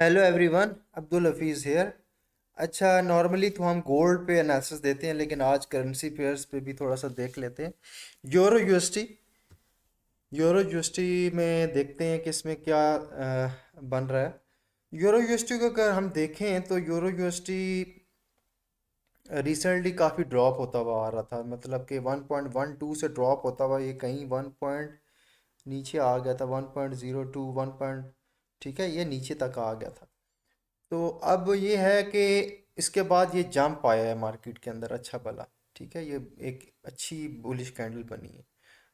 Hello everyone, Abdul Hafeez here. अच्छा, normally तो हम गोल्ड पे एनालिसिस देते हैं, लेकिन आज करेंसी पेयर्स पे भी थोड़ा सा देख लेते हैं। Euro UST. यूरो यूएसटी में देखते हैं कि इसमें क्या बन रहा है। यूरो यूएसटी को अगर हम देखें तो यूरो यूएसटी रिसेंटली काफ़ी ड्रॉप होता हुआ आ रहा था, मतलब कि 1.12 से ड्रॉप होता हुआ ये कहीं 1 पॉइंट नीचे आ गया था, 1.02 1 पॉइंट, ठीक है, ये नीचे तक आ गया था। तो अब ये है कि इसके बाद ये जंप आया है मार्केट के अंदर, अच्छा भला, ठीक है, ये एक अच्छी बुलिश कैंडल बनी है।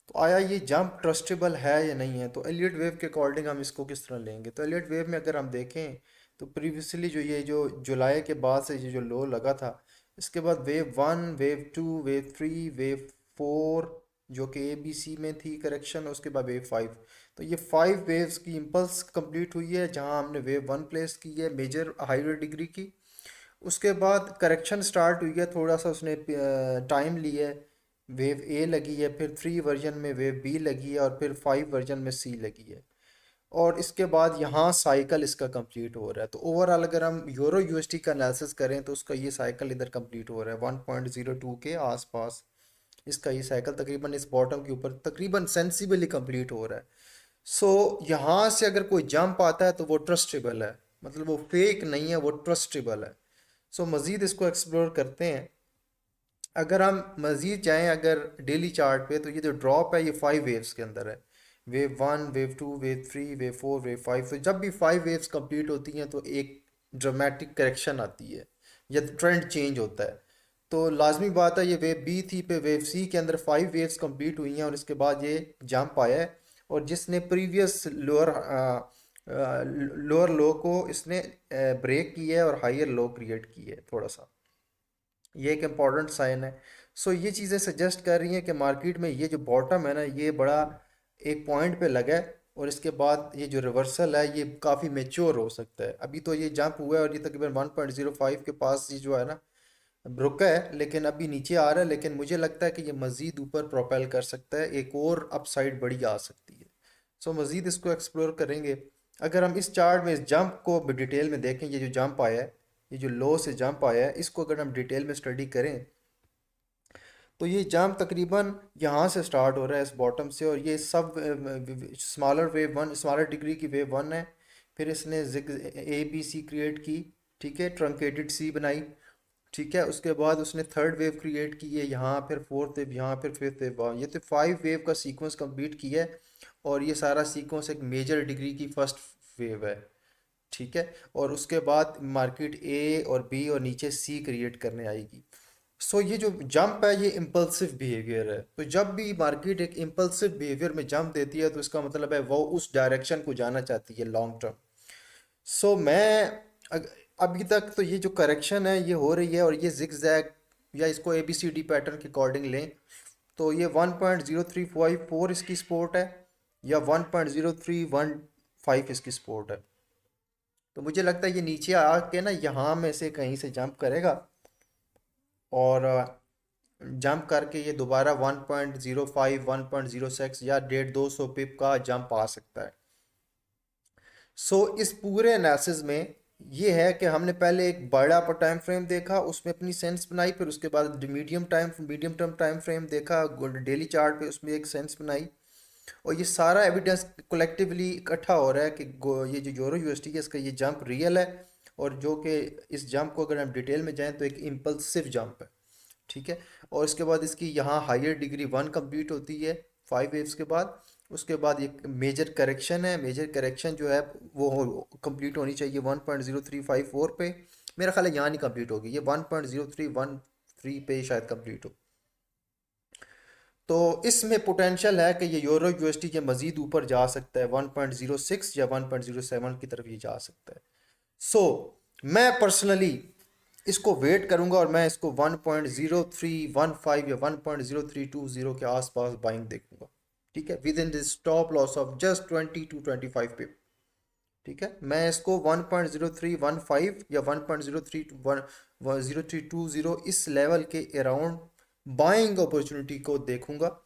तो आया ये जंप ट्रस्टेबल है या नहीं है, तो एलियट वेव के अकॉर्डिंग हम इसको किस तरह लेंगे। तो एलियट वेव में अगर हम देखें तो प्रीवियसली जो ये जो जुलाई के बाद से ये जो लो लगा था, इसके बाद wave one, wave two, wave three, wave four, जो कि ए बी सी में थी करेक्शन, उसके बाद वेव फाइव। तो ये फाइव वेव्स की इम्पल्स कंप्लीट हुई है, जहां हमने वेव वन प्लेस की है मेजर हायर डिग्री की। उसके बाद करेक्शन स्टार्ट हुई है, थोड़ा सा उसने टाइम लिया है। वेव ए लगी है, फिर थ्री वर्जन में वेव बी लगी है, और फिर फाइव वर्जन में सी लगी है। और इसके बाद यहाँ साइकिल इसका कंप्लीट हो रहा है। तो ओवरऑल अगर हम यूरो यूएसटी का एनालिसिस करें तो उसका ये साइकिल इधर कंप्लीट हो रहा है 1.02 के आसपास। इसका ये साइकिल तकरीबन इस बॉटम के ऊपर तकरीबन सेंसिबली कंप्लीट हो रहा है। सो यहाँ से अगर कोई जंप आता है तो वो ट्रस्टेबल है, मतलब वो फेक नहीं है, वो ट्रस्टेबल है। सो मज़ीद इसको एक्सप्लोर करते हैं। अगर हम मज़ीद जाएं अगर डेली चार्ट पे, तो ये जो ड्रॉप है ये फाइव वेव्स के अंदर है। Wave one, wave two, wave three, wave four, wave five. तो जब भी फाइव वेव्स कंप्लीट होती हैं तो एक ड्रामेटिक करेक्शन आती है या ट्रेंड चेंज होता है। तो लाजमी बात है, ये वेव बी थी, पे वेव सी के अंदर फाइव वेव्स कंप्लीट हुई हैं और इसके बाद ये जंप आया है। और जिसने प्रीवियस लोअर लो को इसने ब्रेक किया है और हायर लो क्रिएट की है थोड़ा सा। ये एक इम्पॉर्टेंट साइन है। सो ये चीज़ें सजेस्ट कर रही हैं कि मार्केट में ये जो बॉटम है ना, ये बड़ा एक पॉइंट पे लगा है, और इसके बाद ये जो रिवर्सल है ये काफ़ी मेच्योर हो सकता है। अभी तो ये जंप हुआ है और ये तकरीबन 1.05 के पास ये जो है ना रुका है, लेकिन अभी नीचे आ रहा है। लेकिन मुझे लगता है कि ये मज़ीद ऊपर प्रोपेल कर सकता है, एक और अपसाइड बड़ी आ सकती है। सो मज़ीद इसको एक्सप्लोर करेंगे। अगर हम इस चार्ट में इस जंप को डिटेल में देखें, ये जो जंप आया है, ये जो लो से जंप आया है, इसको अगर हम डिटेल में स्टडी करें तो ये जंप तकरीबन यहाँ से स्टार्ट हो रहा है इस बॉटम से, और ये सब smaller wave one, smaller degree की वेव वन है। फिर इसने ए बी सी क्रिएट की, ठीक है, ट्रंकेटेड सी बनाई, ठीक है। उसके बाद उसने थर्ड वेव क्रिएट की है यहाँ, फिर फोर्थ वेव यहाँ, फिर फिफ्थ वेव वहाँ। ये तो फाइव वेव का सीक्वेंस कंप्लीट किया है, और ये सारा सीक्वेंस एक मेजर डिग्री की फर्स्ट वेव है, ठीक है। और उसके बाद मार्केट ए और बी और नीचे सी क्रिएट करने आएगी। सो ये जो जंप है ये इम्पल्सिव बिहेवियर है। तो जब भी मार्केट एक इम्पल्सिव बिहेवियर में जंप देती है तो इसका मतलब है वो उस डायरेक्शन को जाना चाहती है लॉन्ग टर्म। सो अभी तक तो ये जो करेक्शन है ये हो रही है, और ये जिगजैग या इसको A B C D pattern के अकॉर्डिंग लें तो ये 1.0354 इसकी सपोर्ट है, या 1.0315 इसकी सपोर्ट है। तो मुझे लगता है ये नीचे आके ना यहाँ में से कहीं से जंप करेगा, और जंप करके ये दोबारा 1.05 1.06 या 150 200 पिप का जंप आ सकता है। सो इस पूरे एनालिसिस में ये है कि हमने पहले एक बड़ा टाइम फ्रेम देखा, उसमें अपनी सेंस बनाई, फिर उसके बाद मीडियम टर्म टाइम फ्रेम देखा डेली चार्ट पे, उसमें एक सेंस बनाई। और ये सारा एविडेंस कलेक्टिवली इकट्ठा हो रहा है कि ये जो यूरो यूएसटी है इसका ये जंप रियल है, और जो कि इस जंप को अगर हम डिटेल में जाएं तो एक इम्पल्सिव जंप है, ठीक है। और इसके बाद इसकी यहाँ हायर डिग्री वन कंप्लीट होती है फाइव वेव्स के बाद। उसके बाद एक मेजर करेक्शन है, मेजर करेक्शन जो है वो कंप्लीट होनी चाहिए 1.0354 पे। मेरा ख्याल है यहाँ नहीं कंप्लीट होगी, ये 1.0313 पे शायद कंप्लीट हो। तो इसमें पोटेंशियल है कि ये यूरो यूएसटी के मज़ीद ऊपर जा सकता है, 1.06 या 1.07 की तरफ ये जा सकता है। सो मैं पर्सनली इसको वेट करूंगा, और मैं इसको 1.0315 या 1.0320 के आसपास बाइंग देखूंगा, ठीक है, with in this stop loss of just 20 to 25 पिप, ठीक है। मैं इसको 1.0315 या 1.0320 इस लेवल के अराउंड बाइंग अपॉर्चुनिटी को देखूंगा,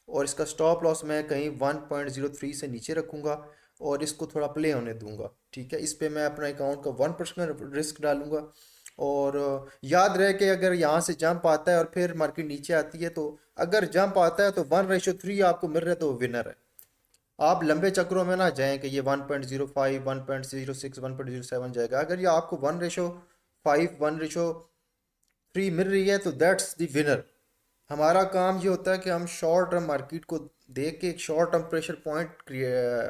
और इसका स्टॉप लॉस मैं कहीं 1.03 से नीचे रखूंगा। और इसको थोड़ा प्ले होने दूंगा। ठीक है, इस पे मैं अपना अकाउंट का 1% रिस्क डालूंगा। और याद रहे कि अगर यहाँ से जंप आता है और फिर मार्केट नीचे आती है, तो अगर जंप आता है तो 1:3 आपको मिल रहा है तो विनर है। आप लंबे चक्रों में ना जाएं कि ये 1.05, 1.06, 1.07 जाएगा। अगर ये आपको 1:5, 1:3 मिल रही है तो दैट्स द विनर। हमारा काम ये होता है कि हम शॉर्ट टर्म मार्केट को देख के एक शॉर्ट टर्म प्रेशर पॉइंट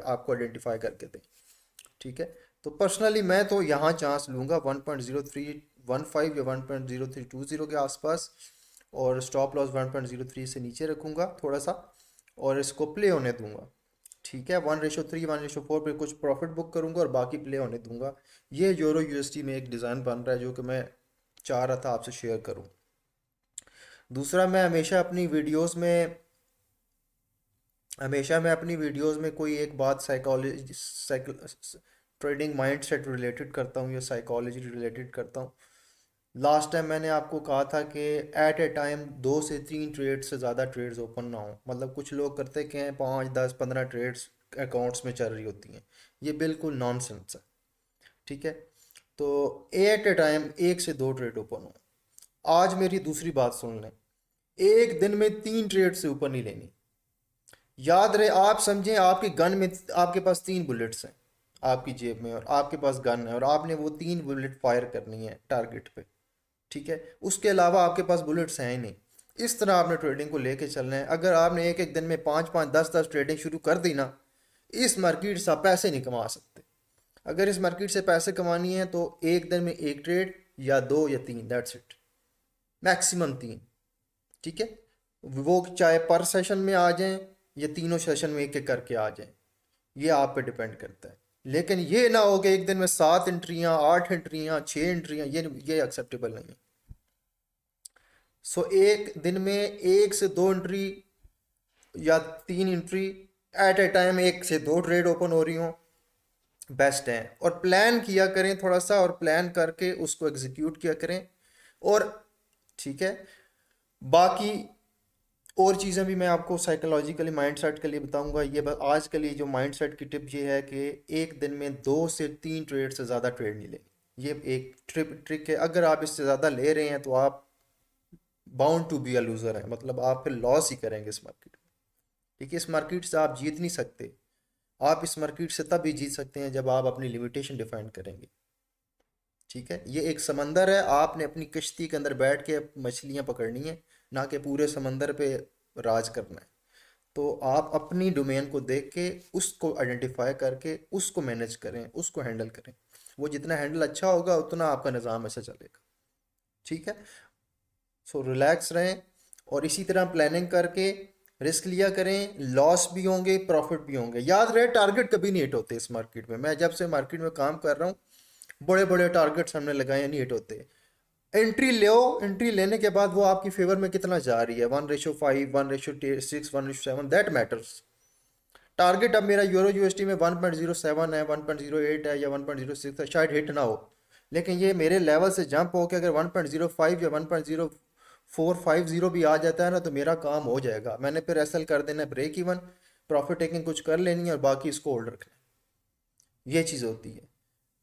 आपको आइडेंटिफाई करके दें। ठीक है, तो पर्सनली मैं तो यहाँ चांस लूँगा 1.0315 या 1.0320 के आसपास, और स्टॉप लॉस 1.03 से नीचे रखूँगा थोड़ा सा, और इसको प्ले होने दूंगा। ठीक है, 1:3, 1:4 पे कुछ प्रॉफिट बुक करूँगा और बाकी प्ले होने दूंगा। ये यूरो यूएसडी में एक डिज़ाइन बन रहा है जो कि मैं चाह रहा था आपसे शेयर करूँ। दूसरा, मैं हमेशा मैं अपनी वीडियोस में कोई एक बात साइकोलॉजी ट्रेडिंग माइंडसेट रिलेटेड करता हूँ या साइकोलॉजी रिलेटेड करता हूँ। लास्ट टाइम मैंने आपको कहा था कि एट ए टाइम 2 से 3 ट्रेड से ज़्यादा ट्रेड्स ओपन ना हो। मतलब कुछ लोग करते क्या हैं, 5, 10, 15 ट्रेड्स अकाउंट्स में चल रही होती हैं। ये बिल्कुल नॉनसेंस है। ठीक है, तो एट ए टाइम 1 से 2 ट्रेड ओपन हो। आज मेरी दूसरी बात सुन लें, एक दिन में 3 ट्रेड से ऊपर नहीं लेनी। याद रहे, आप समझें आपके गन में आपके पास 3 बुलेट्स हैं आपकी जेब में, और आपके पास गन है और आपने वो 3 बुलेट फायर करनी है टारगेट पे। ठीक है, उसके अलावा आपके पास बुलेट्स हैं ही नहीं। इस तरह आपने ट्रेडिंग को लेके चलना है। अगर आपने एक एक दिन में 5-5, 10-10 ट्रेडिंग शुरू कर दी ना, इस मार्केट से आप पैसे नहीं कमा सकते। अगर इस मार्केट से पैसे कमानी है तो एक दिन में एक ट्रेड या 2 या 3, दैट्स इट, मैक्सिमम 3। ठीक है, वो चाहे पर सेशन में आ जाएं या तीनों सेशन में एक एक करके आ जाएं, ये आप पे डिपेंड करता है। लेकिन ये ना हो कि एक दिन में 7 एंट्रियां, 8 एंट्रियां, 6 एंट्रियां, ये एक्सेप्टेबल नहीं है। सो एक दिन में 1 से 2 एंट्री या 3 एंट्री एट ए टाइम, 1 से 2 ट्रेड ओपन हो रही हो, बेस्ट है। और प्लान किया करें थोड़ा सा, और प्लान करके उसको एग्जीक्यूट किया करें। और ठीक है, बाकी और चीज़ें भी मैं आपको साइकोलॉजिकली माइंडसेट के लिए बताऊंगा। ये बस आज के लिए जो माइंडसेट की टिप ये है कि एक दिन में 2 से 3 ट्रेड से ज़्यादा ट्रेड नहीं लेनी। ये एक ट्रिक है। अगर आप इससे ज़्यादा ले रहे हैं तो आप bound to be a loser हैं, मतलब आप फिर लॉस ही करेंगे इस मार्केट में। ठीक है, इस मार्केट से आप जीत नहीं सकते। आप इस मार्केट से तब ही जीत सकते हैं जब आप अपनी लिमिटेशन डिफाइन करेंगे। ठीक है, ये एक समंदर है, आपने अपनी कश्ती के अंदर बैठ के मछलियां पकड़नी है, ना कि पूरे समंदर पे राज करना है। तो आप अपनी डोमेन को देख के उसको आइडेंटिफाई करके उसको मैनेज करें, उसको हैंडल करें। वो जितना हैंडल अच्छा होगा उतना आपका निज़ाम ऐसा चलेगा। ठीक है, सो रिलैक्स रहें और इसी तरह प्लानिंग करके रिस्क लिया करें। लॉस भी होंगे, प्रॉफिट भी होंगे। याद रहे, टारगेट कभी नहीं हिट होते इस मार्केट में। मैं जब से मार्केट में काम कर रहा हूँ, बड़े बड़े टारगेट्स हमने लगाए, नहीं हिट होते। एंट्री लो, एंट्री लेने के बाद वो आपकी फेवर में कितना जा रही है, 1:5, 1:6, 1:7, दैट मैटर्स। टारगेट अब मेरा यूरो यूएसडी में 1.07 है, 1.08 है या 1.06 है, शायद हिट ना हो। लेकिन ये मेरे लेवल से जंप हो के अगर 1.05 या 1.0450 भी आ जाता है ना, तो मेरा काम हो जाएगा। मैंने फिर एसएल कर देना, ब्रेक इवन, प्रॉफिट टेकिंग कुछ कर लेनी है और बाकी इसको होल्ड रखना है। ये चीज़ होती है।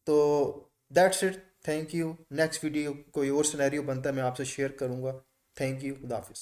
तो that's it, thank you. Next video कोई और सिनेरियो बनता है मैं आपसे शेयर करूँगा। थैंक यू, खुदा हाफिज़।